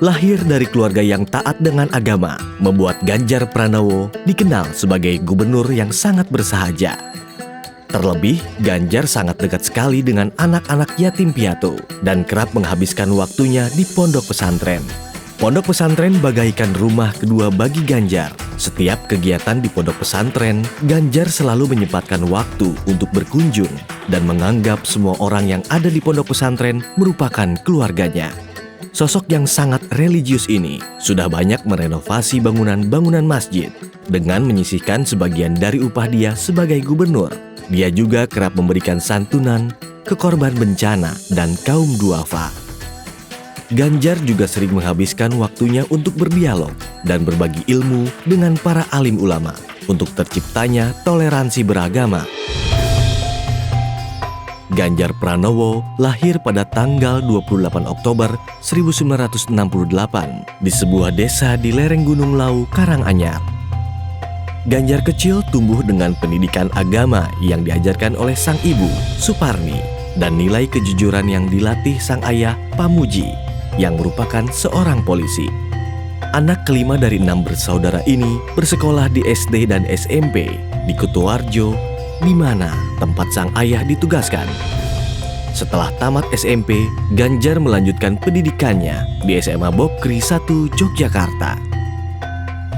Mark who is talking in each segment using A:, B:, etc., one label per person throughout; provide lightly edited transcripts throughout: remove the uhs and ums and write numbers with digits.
A: Lahir dari keluarga yang taat dengan agama, membuat Ganjar Pranowo dikenal sebagai gubernur yang sangat bersahaja. Terlebih, Ganjar sangat dekat sekali dengan anak-anak yatim piatu dan kerap menghabiskan waktunya di pondok pesantren. Pondok pesantren bagaikan rumah kedua bagi Ganjar. Setiap kegiatan di pondok pesantren, Ganjar selalu menyempatkan waktu untuk berkunjung dan menganggap semua orang yang ada di pondok pesantren merupakan keluarganya. Sosok yang sangat religius ini sudah banyak merenovasi bangunan-bangunan masjid dengan menyisihkan sebagian dari upah dia sebagai gubernur. Dia juga kerap memberikan santunan ke korban bencana dan kaum duafa. Ganjar juga sering menghabiskan waktunya untuk berdialog dan berbagi ilmu dengan para alim ulama untuk terciptanya toleransi beragama. Ganjar Pranowo lahir pada tanggal 28 Oktober 1968 di sebuah desa di lereng Gunung Lawu, Karanganyar. Ganjar kecil tumbuh dengan pendidikan agama yang diajarkan oleh sang ibu, Suparni, dan nilai kejujuran yang dilatih sang ayah, Pamuji, yang merupakan seorang polisi. Anak kelima dari 6 bersaudara ini bersekolah di SD dan SMP di Kutoarjo, di mana tempat sang ayah ditugaskan. Setelah tamat SMP, Ganjar melanjutkan pendidikannya di SMA Bokri 1 Yogyakarta.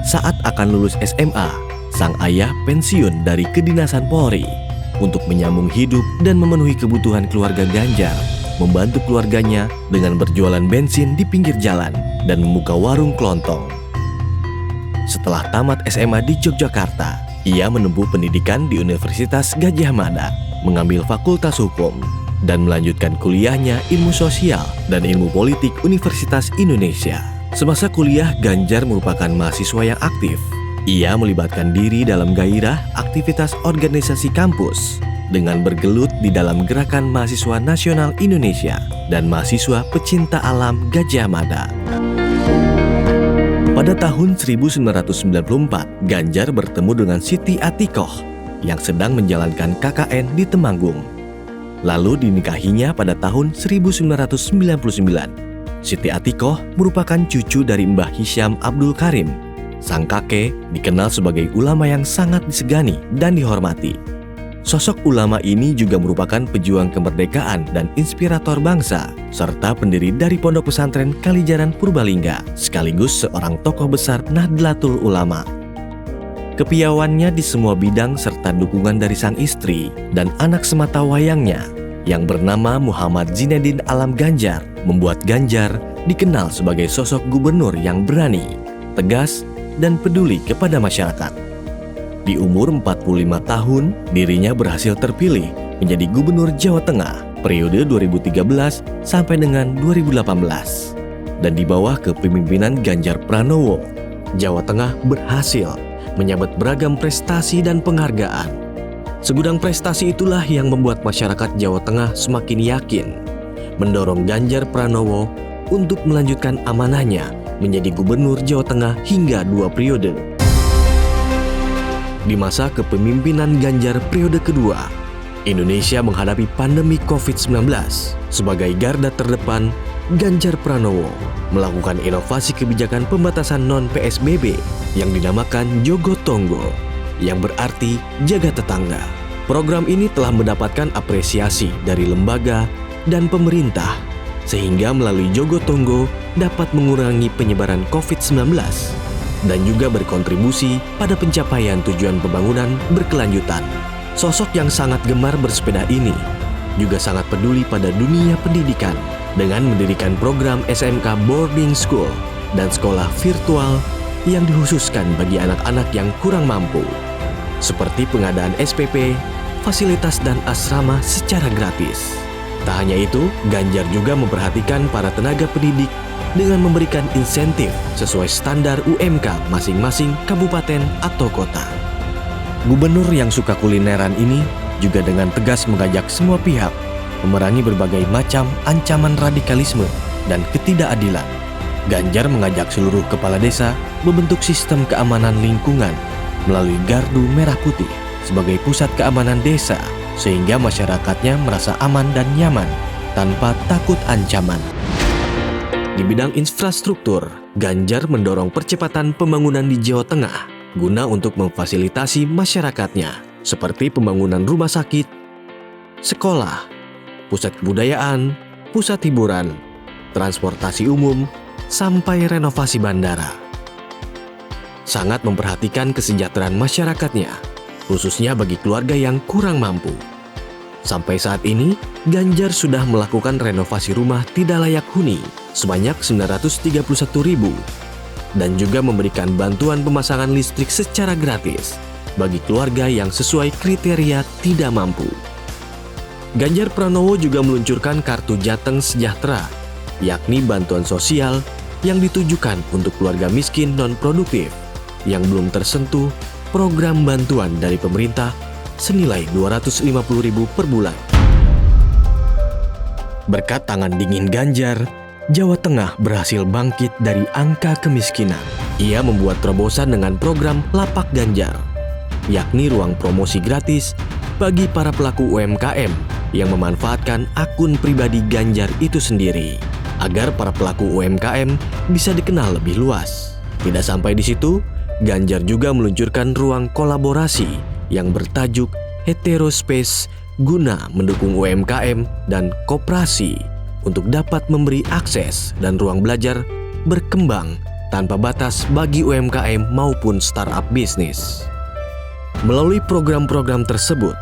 A: Saat akan lulus SMA, sang ayah pensiun dari kedinasan Polri untuk menyambung hidup dan memenuhi kebutuhan keluarga Ganjar, membantu keluarganya dengan berjualan bensin di pinggir jalan dan membuka warung kelontong. Setelah tamat SMA di Yogyakarta, ia menempuh pendidikan di Universitas Gadjah Mada, mengambil Fakultas Hukum, dan melanjutkan kuliahnya Ilmu Sosial dan Ilmu Politik Universitas Indonesia. Semasa kuliah, Ganjar merupakan mahasiswa yang aktif. Ia melibatkan diri dalam gairah aktivitas organisasi kampus dengan bergelut di dalam Gerakan Mahasiswa Nasional Indonesia dan Mahasiswa Pecinta Alam Gadjah Mada. Pada tahun 1994, Ganjar bertemu dengan Siti Atikoh yang sedang menjalankan KKN di Temanggung. Lalu dinikahinya pada tahun 1999. Siti Atikoh merupakan cucu dari Mbah Hisham Abdul Karim. Sang kakek dikenal sebagai ulama yang sangat disegani dan dihormati. Sosok ulama ini juga merupakan pejuang kemerdekaan dan inspirator bangsa, serta pendiri dari Pondok Pesantren Kalijaran Purbalingga, sekaligus seorang tokoh besar Nahdlatul Ulama. Kepiawannya di semua bidang serta dukungan dari sang istri dan anak semata wayangnya yang bernama Muhammad Zinedin Alam Ganjar membuat Ganjar dikenal sebagai sosok gubernur yang berani, tegas, dan peduli kepada masyarakat. Di umur 45 tahun, dirinya berhasil terpilih menjadi Gubernur Jawa Tengah periode 2013 sampai dengan 2018. Dan di bawah kepemimpinan Ganjar Pranowo, Jawa Tengah berhasil menyabet beragam prestasi dan penghargaan. Segudang prestasi itulah yang membuat masyarakat Jawa Tengah semakin yakin mendorong Ganjar Pranowo untuk melanjutkan amanahnya menjadi Gubernur Jawa Tengah hingga 2 periode. Di masa kepemimpinan Ganjar periode kedua, Indonesia menghadapi pandemi COVID-19. Sebagai garda terdepan, Ganjar Pranowo melakukan inovasi kebijakan pembatasan non-PSBB yang dinamakan Jogotongo, yang berarti jaga tetangga. Program ini telah mendapatkan apresiasi dari lembaga dan pemerintah, sehingga melalui Jogotongo dapat mengurangi penyebaran COVID-19 dan juga berkontribusi pada pencapaian tujuan pembangunan berkelanjutan. Sosok yang sangat gemar bersepeda ini juga sangat peduli pada dunia pendidikan dengan mendirikan program SMK Boarding School dan sekolah virtual yang dikhususkan bagi anak-anak yang kurang mampu, seperti pengadaan SPP, fasilitas dan asrama secara gratis. Tak hanya itu, Ganjar juga memperhatikan para tenaga pendidik dengan memberikan insentif sesuai standar UMK masing-masing kabupaten atau kota. Gubernur yang suka kulineran ini juga dengan tegas mengajak semua pihak memerangi berbagai macam ancaman radikalisme dan ketidakadilan. Ganjar mengajak seluruh kepala desa membentuk sistem keamanan lingkungan melalui Gardu Merah Putih sebagai pusat keamanan desa, sehingga masyarakatnya merasa aman dan nyaman tanpa takut ancaman. Di bidang infrastruktur, Ganjar mendorong percepatan pembangunan di Jawa Tengah guna untuk memfasilitasi masyarakatnya, seperti pembangunan rumah sakit, sekolah, pusat kebudayaan, pusat hiburan, transportasi umum, sampai renovasi bandara. Sangat memperhatikan kesejahteraan masyarakatnya, khususnya bagi keluarga yang kurang mampu. Sampai saat ini, Ganjar sudah melakukan renovasi rumah tidak layak huni sebanyak 931.000 dan juga memberikan bantuan pemasangan listrik secara gratis bagi keluarga yang sesuai kriteria tidak mampu. Ganjar Pranowo juga meluncurkan Kartu Jateng Sejahtera, yakni bantuan sosial yang ditujukan untuk keluarga miskin non-produktif yang belum tersentuh program bantuan dari pemerintah senilai 250.000 per bulan. Berkat tangan dingin Ganjar, Jawa Tengah berhasil bangkit dari angka kemiskinan. Ia membuat terobosan dengan program Lapak Ganjar, yakni ruang promosi gratis bagi para pelaku UMKM yang memanfaatkan akun pribadi Ganjar itu sendiri, agar para pelaku UMKM bisa dikenal lebih luas. Tidak sampai di situ, Ganjar juga meluncurkan ruang kolaborasi yang bertajuk Heterospace guna mendukung UMKM dan koperasi untuk dapat memberi akses dan ruang belajar berkembang tanpa batas bagi UMKM maupun startup bisnis. Melalui program-program tersebut,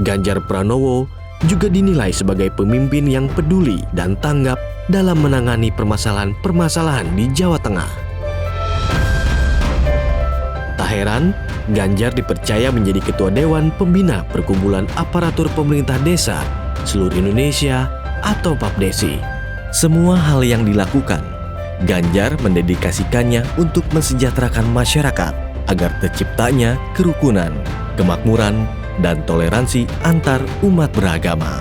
A: Ganjar Pranowo juga dinilai sebagai pemimpin yang peduli dan tanggap dalam menangani permasalahan-permasalahan di Jawa Tengah. Tak heran, Ganjar dipercaya menjadi Ketua Dewan Pembina Perkumpulan Aparatur Pemerintah Desa seluruh Indonesia atau PAPDESI. Semua hal yang dilakukan, Ganjar mendedikasikannya untuk mensejahterakan masyarakat agar terciptanya kerukunan, kemakmuran, dan toleransi antar umat beragama.